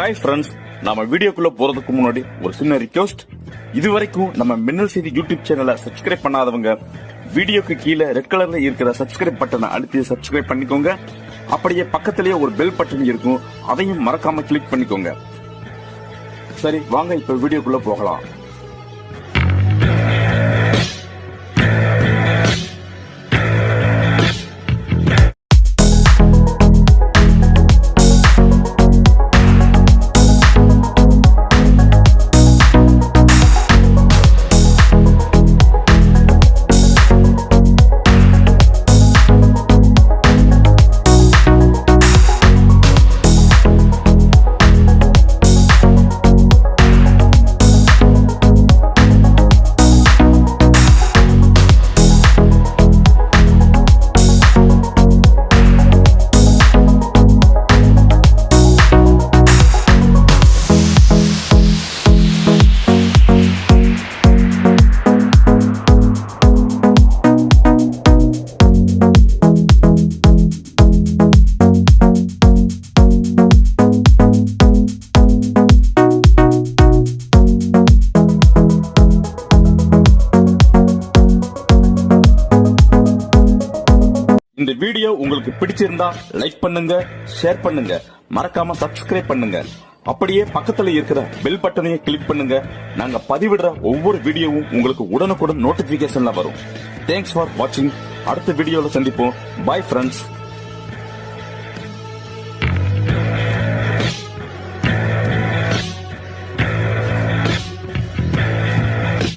Hi friends, நம்ம வீடியோக்குள்ள போறதுக்கு முன்னாடி ஒரு சின்ன ரிக்வெஸ்ட். இதுவரைக்கும் நம்ம மின்னல் செய்தி யூடியூப் சேனலை சப்ஸ்கிரைப் பண்ணாதவங்க வீடியோக்கு கீழே ரெட் கலர்ல இருக்கிற சப்ஸ்கிரைப் பட்டனை அழுத்தி சப்ஸ்கிரைப் பண்ணிக்கோங்க. அப்படியே பக்கத்திலேயே ஒரு பெல் பட்டன் இருக்கும், அதையும் மறக்காம கிளிக் பண்ணிக்கோங்க. சரி வாங்க இப்ப வீடியோக்குள்ள போகலாம். இந்த வீடியோ உங்களுக்கு பிடிச்சிருந்தா லைக் பண்ணுங்க, ஷேர் பண்ணுங்க, மறக்காம சப்ஸ்கிரைப் பண்ணுங்க. அப்படியே பக்கத்துல இருக்கிற பெல் பட்டனையும் கிளிக் பண்ணுங்க. நாங்க பதிவிடுற ஒவ்வொரு வீடியோவும் உங்களுக்கு உடனுக்குடன் நோட்டிபிகேஷன்ல வரும். தேங்க்ஸ் ஃபார் வாட்சிங். அடுத்த வீடியோல சந்திப்போம். Bye friends.